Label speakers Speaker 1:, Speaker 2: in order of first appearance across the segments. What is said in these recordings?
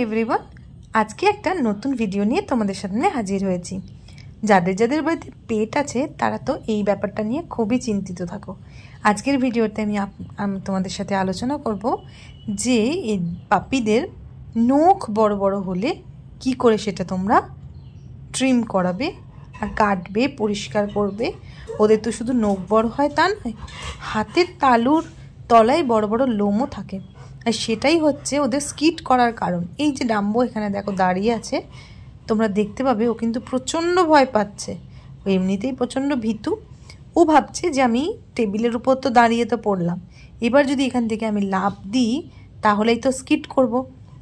Speaker 1: Everyone, আজকে একটা নতুন ভিডিও নিয়ে তোমাদের সামনে হাজির হয়েছি। যাদের যাদের বাড়িতে পেট আছে তারা তো এই ব্যাপারটা নিয়ে খুবই চিন্তিত থাকো। আজকের ভিডিওতে আমি তোমাদের সাথে আলোচনা করব যে এই পাপ্পিদের নখ বড় বড় হলে কি করে সেটা তোমরা ট্রিম করাবে আর কাটবে, পরিষ্কার করবে। ওদের তো শুধু নখ বড় হয় তা নয়, হাতের তালুর তলায় বড় বড় লোমও থাকে, আর সেটাই হচ্ছে ওদের স্কিট করার কারণ। এই যে ডাম্বো এখানে দেখো দাঁড়িয়ে আছে, তোমরা দেখতে পাবে ও কিন্তু প্রচণ্ড ভয় পাচ্ছে। ও এমনিতেই প্রচণ্ড ভীতু। ও ভাবছে যে আমি টেবিলের উপর তো দাঁড়িয়ে তো পড়লাম, এবার যদি এখান থেকে আমি লাফ দিই তাহলেই তো স্কিট করব,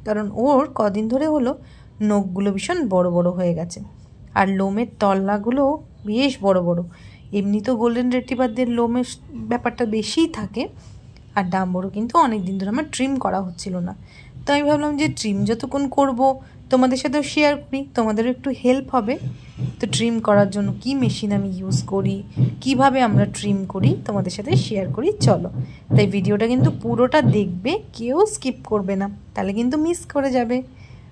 Speaker 1: কারণ ওর কদিন ধরে হলো নখগুলো ভীষণ বড় বড় হয়ে গেছে আর লোমের তল্লাগুলো বেশ বড় বড়। এমনি তো গোল্ডেন রিট্রিভারদের লোমের ব্যাপারটা বেশিই থাকে, আর ডাম্বোরও কিন্তু অনেক দিন ধরে আমার ট্রিম করা হচ্ছিল না। তো আমি ভাবলাম যে ট্রিম যতক্ষণ করব তোমাদের সাথেও শেয়ার করি, তোমাদেরও একটু হেল্প হবে। তো ট্রিম করার জন্য কি মেশিন আমি ইউজ করি, কিভাবে আমরা ট্রিম করি তোমাদের সাথে শেয়ার করি, চলো। তাই ভিডিওটা কিন্তু পুরোটা দেখবে, কেউ স্কিপ করবে না, তাহলে কিন্তু মিস করে যাবে।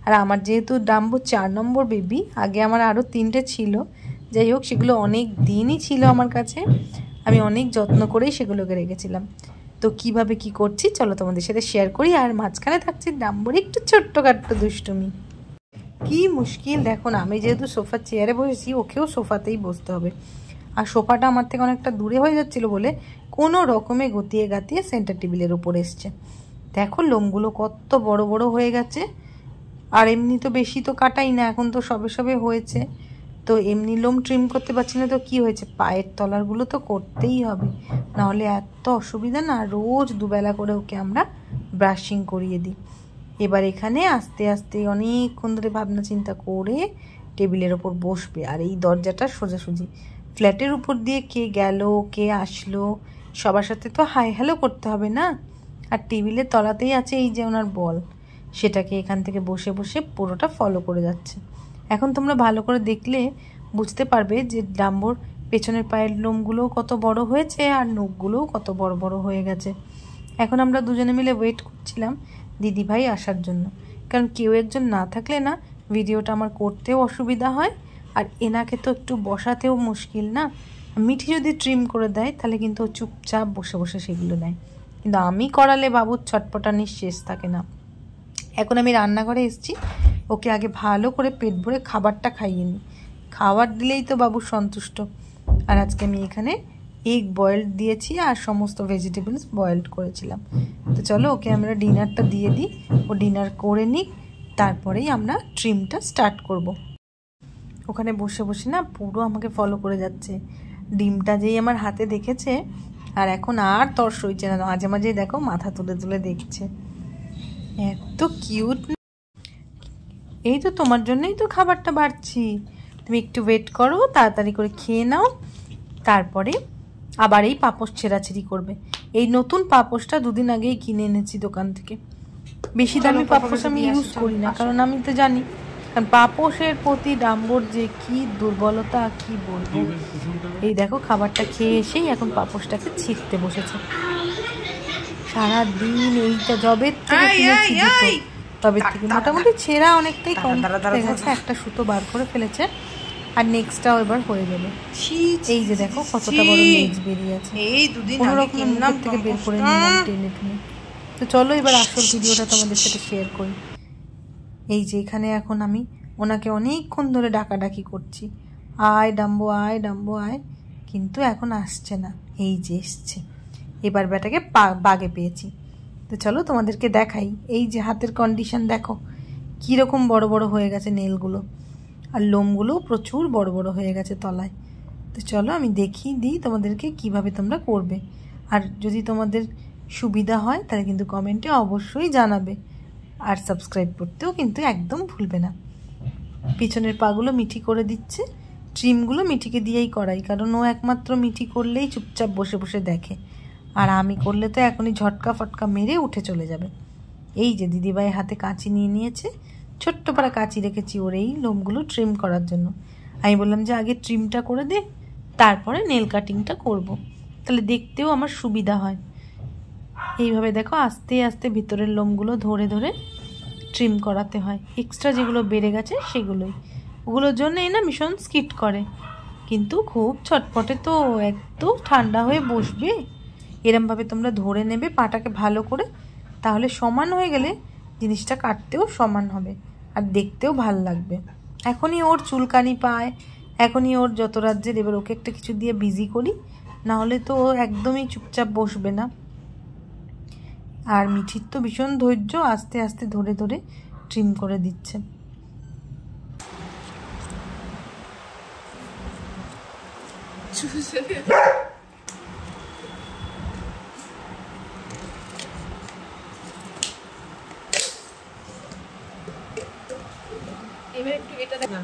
Speaker 1: আর আমার যেহেতু ডাম্বো 4 নম্বর বেবি, আগে আমার আরও 3টে ছিল, যাই হোক সেগুলো অনেক দিনই ছিল আমার কাছে, আমি অনেক যত্ন করেই সেগুলোকে রেখেছিলাম। তো কিভাবে কি করছি চলো তোমাদের সাথে শেয়ার করি। আর মাঝখানে থাকছে ডাম্বোর একটু ছোট্টখাট্ট দুষ্টুমি। কি মুশকিল দেখো না, আমি যেহেতু সোফার চেয়ারে বসেছি, ওকেও সোফাতেই বসতে হবে। আর সোফাটা আমার থেকে অনেকটা দূরে হয়ে যাচ্ছিলো বলে কোনো রকমে গতিয়ে গাতিয়ে সেন্টার টেবিলের উপর এসছে। দেখো লোমগুলো কত বড় বড় হয়ে গেছে। আর এমনি তো বেশি তো কাটাই না, এখন তো সবে সবে হয়েছে, তো এমনি লোম ট্রিম করতে পারছি না। তো কি হয়েছে, পায়ের তলারগুলো তো করতেই হবে, নাহলে এত অসুবিধা না। রোজ দুবেলা করে ওকে আমরা ব্রাশিং করিয়ে দিই। এবার এখানে আস্তে আস্তে অনেকক্ষণ ধরে ভাবনা চিন্তা করে টেবিলের ওপর বসবে। আর এই দরজাটা সোজাসুজি, ফ্ল্যাটের উপর দিয়ে কে গেল কে আসলো সবার সাথে তো হাই হ্যালো করতে হবে না। আর টেবিলের তলাতেই আছে এই যে ওনার বল, সেটাকে এখান থেকে বসে বসে পুরোটা ফলো করে যাচ্ছে। এখন তোমরা ভালো করে দেখলে বুঝতে পারবে যে ডাম্বোর পেছনের পায়ের লোমগুলোও কত বড় হয়েছে আর নখগুলোও কত বড় বড় হয়ে গেছে। এখন আমরা দুজনে মিলে ওয়েট করছিলাম দিদিভাই আসার জন্য, কারণ কেউ একজন না থাকলে না ভিডিওটা আমার করতেও অসুবিধা হয়, আর এনাকে তো একটু বসাতেও মুশকিল না। মিঠি যদি ট্রিম করে দেয় তাহলে কিন্তু ও চুপচাপ বসে বসে সেগুলো নেয়, কিন্তু আমি করালে বাবুর ছটপটানির শেষ থাকে না। এখন আমি রান্নাঘরে এসেছি, ওকে আগে ভালো করে পেট ভরে খাবারটা খাইয়ে নিই, খাবার দিলেই তো বাবু সন্তুষ্ট। আর আজকে আমি এখানে এগ বয়েলড দিয়েছি আর সমস্ত ভেজিটেবলস বয়েলড করেছিলাম। তো চলো ওকে আমরা ডিনারটা দিয়ে দিই, ও ডিনার করে নিক, তারপরেই আমরা ট্রিমটা স্টার্ট করব। ওখানে বসে বসে না পুরো আমাকে ফলো করে যাচ্ছে। ডিমটা যেই আমার হাতে দেখেছে আর এখন আর তর সইছে না, মাঝে মাঝে দেখো মাথা তুলে তুলে দেখছে, এত কিউট। এই তো তোমার জন্যই তো খাবারটা বাড়ছি, তুমি একটু ওয়েট করো, তাড়াতাড়ি করে খেয়ে নাও, তারপরে আবার এই পাপোশ ছেঁড়াছেড়ি করবে। এই নতুন পাপোশটা 2 দিন আগেই কিনে এনেছি দোকান থেকে। বেশি দামি পাপোশ আমি ইউজ করি না, কারণ আমি তো জানি কারণ পাপোশের প্রতি ডাম্বোর যে কি দুর্বলতা কি বলবো। এই দেখো খাবারটা খেয়ে এসেই এখন পাপোশটাকে ছিঁড়তে বসেছে। সারাদিন এইটা জবের থেকে কিনেছি দুটো, তবে থেকে মোটামুটি ছেঁড়া অনেকটাই কম হয়ে গেছে, একটা সুতো বার করে ফেলেছে আর নেক্সটটাও এবার হয়ে যাবে। এই যে দেখো কতটা বড় লেজ বেরিয়ে আছে, কোনো রকম মুখ থেকে বের করে নিলাম টেনে টেনে। তো চলো এবার আসল ভিডিওটা তোমাদের সাথে শেয়ার করি। এই যে এখানে এখন আমি ওনাকে অনেকক্ষণ ধরে ডাকাডাকি করছি, আয় ডাম্বো আয় ডাম্বো আয়, কিন্তু এখন আসছে না। এই যে এসছে, এবার ব্যাটাকে বাগে পেয়েছি। তো চলো তোমাদেরকে দেখাই, এই যে হাতের কন্ডিশন দেখো কীরকম বড় বড় হয়ে গেছে নেলগুলো, আর লোমগুলো প্রচুর বড় বড় হয়ে গেছে তলায়। তো চলো আমি দেখিয়ে দিই তোমাদেরকে কিভাবে তোমরা করবে। আর যদি তোমাদের সুবিধা হয় তাহলে কিন্তু কমেন্টে অবশ্যই জানাবে, আর সাবস্ক্রাইব করতেও কিন্তু একদম ভুলবে না। পিছনের পাগুলো মিঠি করে দিচ্ছে, ট্রিমগুলো মিঠিকে দিয়েই করাই, কারণ ও একমাত্র মিঠি করলেই চুপচাপ বসে বসে দেখে, আর আমি করলে তো এখনই ঝটকা ফটকা মেরে উঠে চলে যাবে। এই যে দিদিভাই হাতে কাঁচি নিয়ে নিয়েছে, ছোট্ট পাড়া কাঁচি রেখেছি ওর এই লোমগুলো ট্রিম করার জন্য। আমি বললাম যে আগে ট্রিমটা করে দে, তারপরে নেল কাটিংটা করব, তাহলে দেখতেও আমার সুবিধা হয়। এইভাবে দেখো আস্তে আস্তে ভিতরের লোমগুলো ধরে ধরে ট্রিম করাতে হয়, এক্সট্রা যেগুলো বেড়ে গেছে সেগুলোই। ওগুলোর জন্যই না ভীষণ স্কিট করে, কিন্তু খুব ছটপটে তো, একটু ঠান্ডা হয়ে বসবে। এরমভাবে তোমরা ধরে নেবে পাটাকে ভালো করে, তাহলে সমান হয়ে গেলে জিনিসটা কাটতেও সমান হবে আর দেখতেও ভাল লাগবে। এখনই ওর চুলকানি পায়, এখনই ওর যত রাজ্যের, এবার ওকে একটা কিছু দিয়ে বিজি করি, নাহলে তো ও একদমই চুপচাপ বসবে না। আর মিঠির তো ভীষণ ধৈর্য, আস্তে আস্তে ধরে ধরে ট্রিম করে দিচ্ছে।
Speaker 2: এবার একটু এটা দেখ না,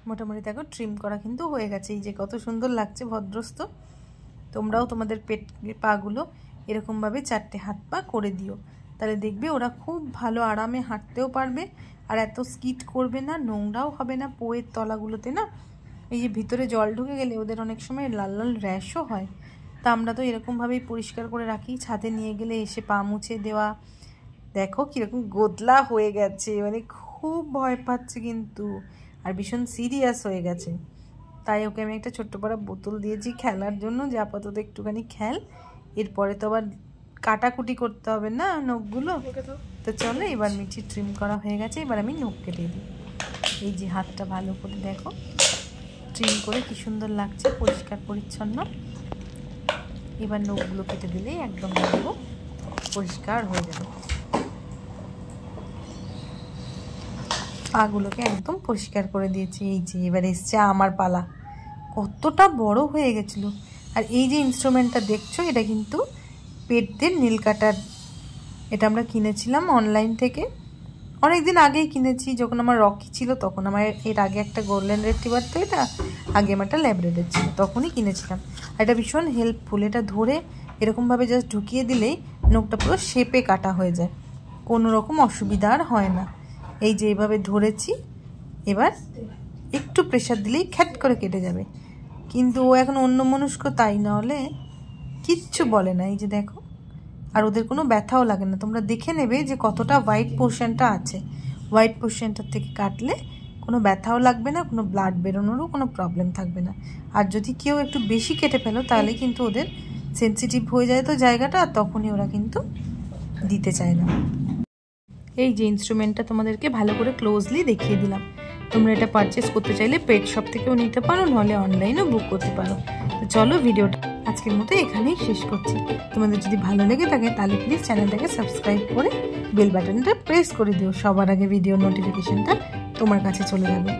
Speaker 1: মোটামুটি দেখো ট্রিম করা কিন্তু হয়ে গেছে। এই যে কত সুন্দর লাগছে ভদ্রস্ত। তোমরাও তোমাদের পেট পাগুলো এরকমভাবে 4টে হাত পা করে দিও, তাহলে দেখবে ওরা খুব ভালো আরামে হাঁটতেও পারবে আর এত স্কিট করবে না, নোংরাও হবে না পোয়ের তলাগুলোতে না। এই যে ভিতরে জল ঢুকে গেলে ওদের অনেক সময় লাল লাল র্যাশও হয়, তা আমরা তো এরকমভাবেই পরিষ্কার করে রাখি। ছাদে নিয়ে গেলে এসে পা মুছে দেওয়া। দেখো কীরকম গোদলা হয়ে গেছে, মানে খুব ভয় পাচ্ছে কিন্তু, আর ভীষণ সিরিয়াস হয়ে গেছে। তাই ওকে আমি একটা ছোট্ট পাড়া বোতল দিয়েছি খেলার জন্য, যে আপাতত একটুখানি খেল, এরপরে তো আবার কাটাকুটি করতে হবে না নখগুলো। তো চলো, এবার মিঠি ট্রিম করা হয়ে গেছে, এবার আমি নখ কেটে দিই। এই যে হাতটা ভালো করে দেখো ট্রিম করে কি সুন্দর লাগছে, পরিষ্কার পরিচ্ছন্ন। এবার নখগুলো কেটে দিলেই একদম দেখো পরিষ্কার হয়ে যাবে। পাগুলোকে একদম পরিষ্কার করে দিয়েছি। এই যে এবার এসছে আমার পালা, কতটা বড় হয়ে গেছিলো। আর এই যে ইনস্ট্রুমেন্টটা দেখছো, এটা কিন্তু পেটদের নীল কাটার। এটা আমরা কিনেছিলাম অনলাইন থেকে, অনেক দিন আগেই কিনেছি, যখন আমার রকি ছিল তখন। আমার এর আগে একটা গোল্ডেন রিট্রিভার, তো এটা আগে আমার একটা ল্যাব্রাডর ছিল, তখনই কিনেছিলাম। আর এটা ভীষণ হেল্পফুল, এটা ধরে এরকমভাবে জাস্ট ঢুকিয়ে দিলেই নখটা পুরো শেপে কাটা হয়ে যায়, কোনো রকম অসুবিধা আর হয় না। এই যে এইভাবে ধরেছি, এবার একটু প্রেশার দিলেই খ্যাট করে কেটে যাবে। কিন্তু ও এখন অন্যমনস্ক, তাই না হলে কিচ্ছু বলে না। এই যে দেখো, আর ওদের কোনো ব্যথাও লাগে না। তোমরা দেখে নেবে যে কতটা হোয়াইট পোর্শনটা আছে, হোয়াইট পোর্শনটার থেকে কাটলে কোনো ব্যথাও লাগবে না, কোনো ব্লাড বেরোনোরও কোনো প্রবলেম থাকবে না। আর যদি কেউ একটু বেশি কেটে ফেলো তাহলে কিন্তু ওদের সেন্সিটিভ হয়ে যায় তো জায়গাটা, আর তখনই ওরা কিন্তু দিতে চায় না। এই যে ইনস্ট্রুমেন্টটা তোমাদেরকে ভালো করে ক্লোজলি দেখিয়ে দিলাম। তোমরা এটা পারচেস করতে চাইলে পেট শপ থেকেও নিতে পারো, নাহলে অনলাইনেও বুক করতে পারো। তো চলো, ভিডিওটা আজকের মতো এখানেই শেষ করছি। তোমাদের যদি ভালো লেগে থাকে তাহলে প্লিজ চ্যানেলটাকে সাবস্ক্রাইব করে বেল বাটনটা প্রেস করে দিও, সবার আগে ভিডিও নোটিফিকেশনটা তোমার কাছে চলে যাবে।